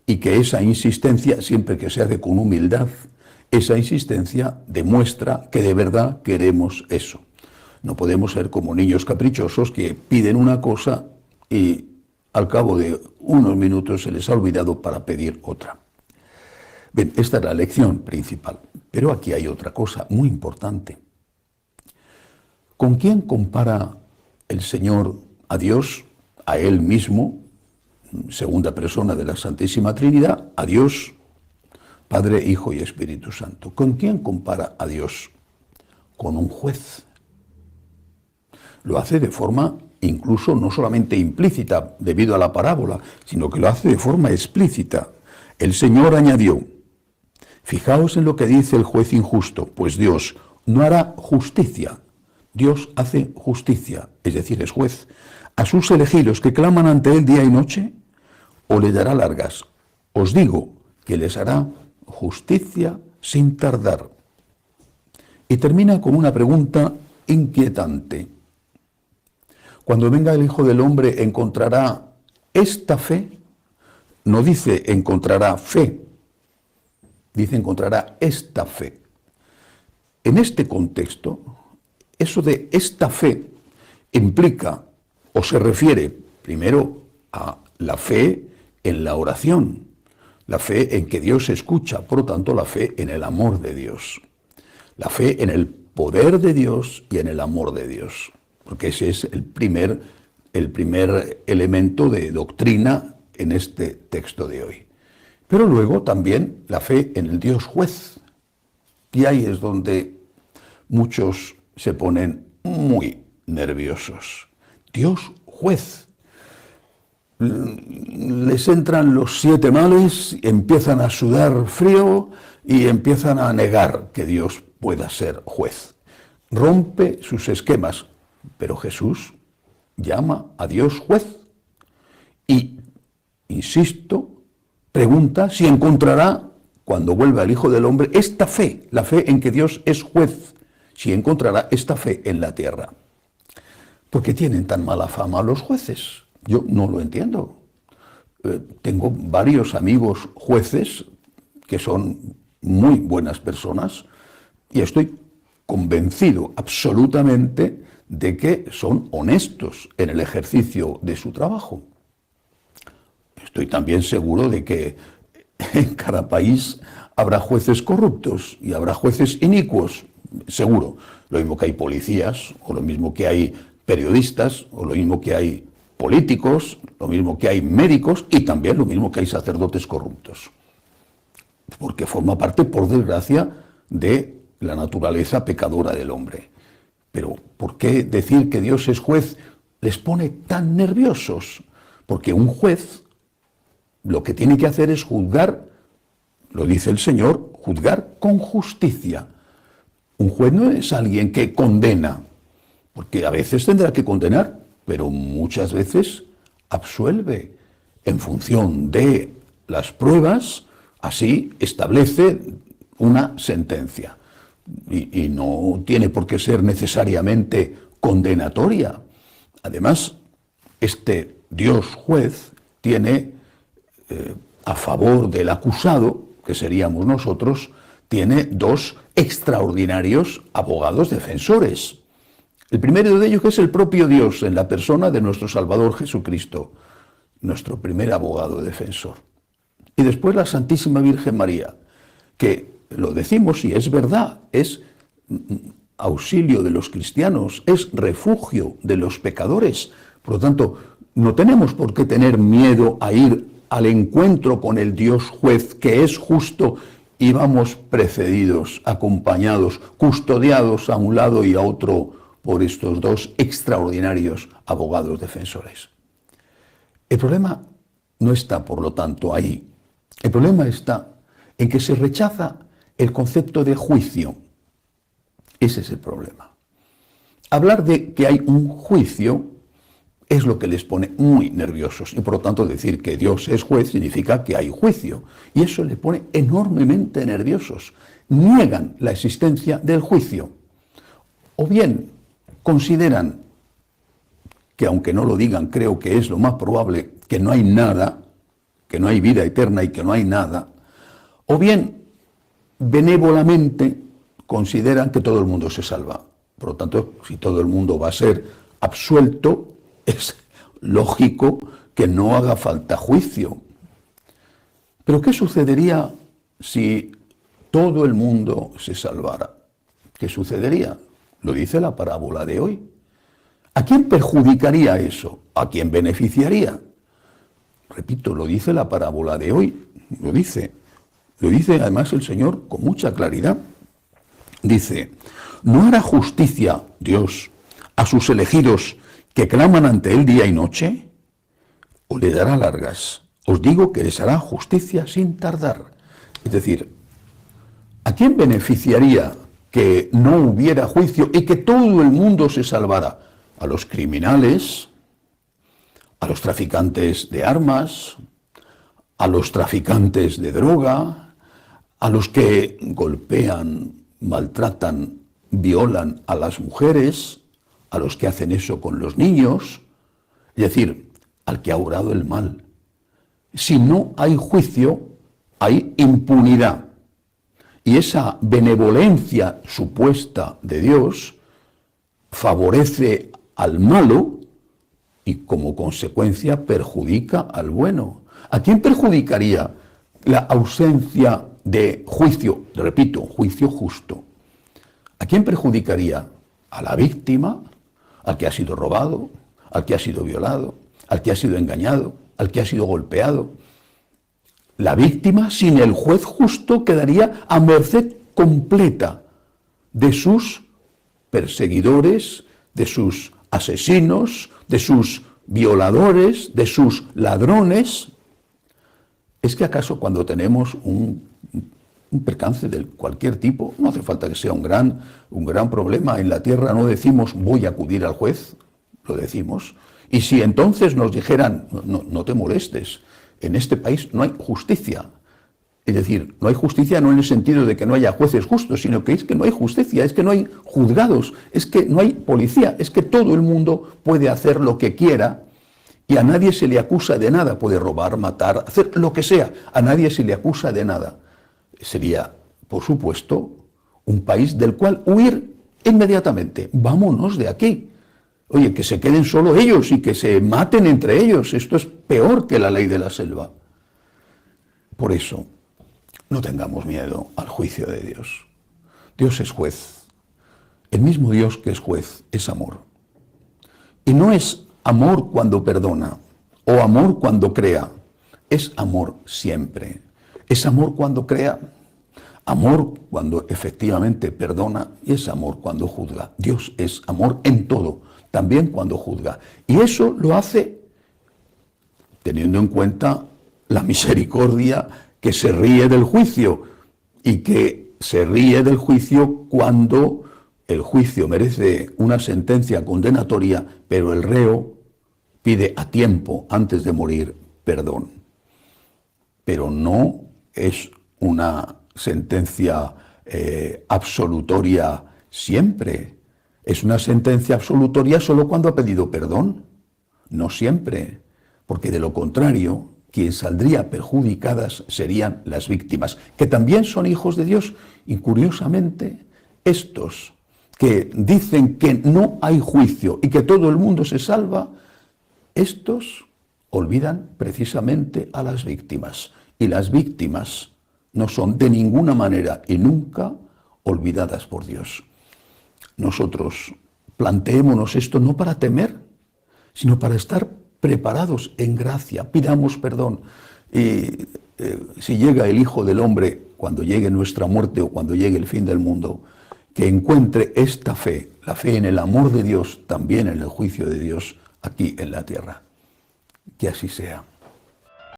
y que esa insistencia, siempre que se hace con humildad, esa insistencia demuestra que de verdad queremos eso. No podemos ser como niños caprichosos que piden una cosa y al cabo de unos minutos se les ha olvidado para pedir otra. Bien, esta es la lección principal, pero aquí hay otra cosa muy importante. ¿Con quién compara el Señor a Dios, a Él mismo, segunda persona de la Santísima Trinidad, a Dios, Padre, Hijo y Espíritu Santo? ¿Con quién compara a Dios? Con un juez. Lo hace de forma incluso no solamente implícita debido a la parábola, sino que lo hace de forma explícita. El Señor añadió: fijaos en lo que dice el juez injusto, pues Dios no hará justicia. Dios hace justicia, es decir, es juez, a sus elegidos que claman ante Él día y noche, o le dará largas. Os digo que les hará justicia sin tardar. Y termina con una pregunta inquietante. Cuando venga el Hijo del Hombre, ¿encontrará esta fe? No dice encontrará fe, dice encontrará esta fe. En este contexto, eso de esta fe implica o se refiere primero a la fe en la oración, la fe en que Dios escucha, por lo tanto la fe en el amor de Dios, la fe en el poder de Dios y en el amor de Dios, porque ese es el primer elemento de doctrina en este texto de hoy. Pero luego también la fe en el Dios juez, y ahí es donde muchos se ponen muy nerviosos. Dios juez. Les entran los 7 males, empiezan a sudar frío y empiezan a negar que Dios pueda ser juez. Rompe sus esquemas, pero Jesús llama a Dios juez y, insisto, pregunta si encontrará, cuando vuelva el Hijo del Hombre, esta fe, la fe en que Dios es juez, si encontrará esta fe en la tierra. ¿Por qué tienen tan mala fama los jueces? Yo no lo entiendo. Tengo varios amigos jueces que son muy buenas personas y estoy convencido absolutamente de que son honestos en el ejercicio de su trabajo. Estoy también seguro de que en cada país habrá jueces corruptos y habrá jueces inicuos, seguro. Lo mismo que hay policías, o lo mismo que hay periodistas, o lo mismo que hay políticos, lo mismo que hay médicos y también lo mismo que hay sacerdotes corruptos. Porque forma parte, por desgracia, de la naturaleza pecadora del hombre. Pero ¿por qué decir que Dios es juez les pone tan nerviosos? Porque un juez lo que tiene que hacer es juzgar, lo dice el Señor, juzgar con justicia. Un juez no es alguien que condena, porque a veces tendrá que condenar, pero muchas veces absuelve en función de las pruebas, así establece una sentencia. Y no tiene por qué ser necesariamente condenatoria. Además, este Dios juez tiene a favor del acusado, que seríamos nosotros, tiene 2 extraordinarios abogados defensores. El primero de ellos es el propio Dios, en la persona de nuestro Salvador Jesucristo, nuestro primer abogado defensor. Y después la Santísima Virgen María, que lo decimos y es verdad, es auxilio de los cristianos, es refugio de los pecadores. Por lo tanto, no tenemos por qué tener miedo a ir al encuentro con el Dios juez, que es justo, y vamos precedidos, acompañados, custodiados a un lado y a otro por estos 2 extraordinarios abogados defensores. El problema no está, por lo tanto, ahí. El problema está en que se rechaza el concepto de juicio. Ese es el problema. Hablar de que hay un juicio es lo que les pone muy nerviosos. Y por lo tanto decir que Dios es juez significa que hay juicio. Y eso les pone enormemente nerviosos. Niegan la existencia del juicio. O bien consideran que, aunque no lo digan, creo que es lo más probable, que no hay nada, que no hay vida eterna y que no hay nada, o bien benévolamente consideran que todo el mundo se salva. Por lo tanto, si todo el mundo va a ser absuelto, es lógico que no haga falta juicio. Pero ¿qué sucedería si todo el mundo se salvara? ¿Qué sucedería? Lo dice la parábola de hoy. ¿A quién perjudicaría eso? ¿A quién beneficiaría? Repito, lo dice la parábola de hoy. Lo dice además el Señor con mucha claridad. Dice, ¿no hará justicia Dios a sus elegidos que claman ante él día y noche? ¿O le dará largas? Os digo que les hará justicia sin tardar. Es decir, ¿a quién beneficiaría que no hubiera juicio y que todo el mundo se salvara? A los criminales, a los traficantes de armas, a los traficantes de droga, a los que golpean, maltratan, violan a las mujeres, a los que hacen eso con los niños, es decir, al que ha obrado el mal. Si no hay juicio, hay impunidad. Y esa benevolencia supuesta de Dios favorece al malo y como consecuencia perjudica al bueno. ¿A quién perjudicaría la ausencia de juicio? Repito, juicio justo. ¿A quién perjudicaría? A la víctima, al que ha sido robado, al que ha sido violado, al que ha sido engañado, al que ha sido golpeado. La víctima, sin el juez justo, quedaría a merced completa de sus perseguidores, de sus asesinos, de sus violadores, de sus ladrones. ¿Es que acaso cuando tenemos un percance de cualquier tipo, no hace falta que sea un gran problema en la tierra, no decimos voy a acudir al juez? Lo decimos. Y si entonces nos dijeran, no te molestes, en este país no hay justicia. Es decir, no hay justicia no en el sentido de que no haya jueces justos, sino que es que no hay justicia, es que no hay juzgados, es que no hay policía, es que todo el mundo puede hacer lo que quiera y a nadie se le acusa de nada. Puede robar, matar, hacer lo que sea, a nadie se le acusa de nada. Sería, por supuesto, un país del cual huir inmediatamente. Vámonos de aquí. Oye, que se queden solo ellos y que se maten entre ellos. Esto es peor que la ley de la selva. Por eso, no tengamos miedo al juicio de Dios. Dios es juez. El mismo Dios que es juez es amor. Y no es amor cuando perdona o amor cuando crea. Es amor siempre. Es amor cuando crea, amor cuando efectivamente perdona y es amor cuando juzga. Dios es amor en todo, también cuando juzga. Y eso lo hace teniendo en cuenta la misericordia que se ríe del juicio y que se ríe del juicio cuando el juicio merece una sentencia condenatoria, pero el reo pide a tiempo, antes de morir, perdón. Pero no es una sentencia absolutoria siempre. Es una sentencia absolutoria solo cuando ha pedido perdón, no siempre, porque de lo contrario, quien saldría perjudicadas serían las víctimas, que también son hijos de Dios. Y curiosamente, estos que dicen que no hay juicio y que todo el mundo se salva, estos olvidan precisamente a las víctimas. Y las víctimas no son de ninguna manera y nunca olvidadas por Dios. Nosotros planteémonos esto no para temer, sino para estar preparados en gracia. Pidamos perdón. Y si llega el Hijo del Hombre, cuando llegue nuestra muerte o cuando llegue el fin del mundo, que encuentre esta fe, la fe en el amor de Dios, también en el juicio de Dios aquí en la tierra. Que así sea.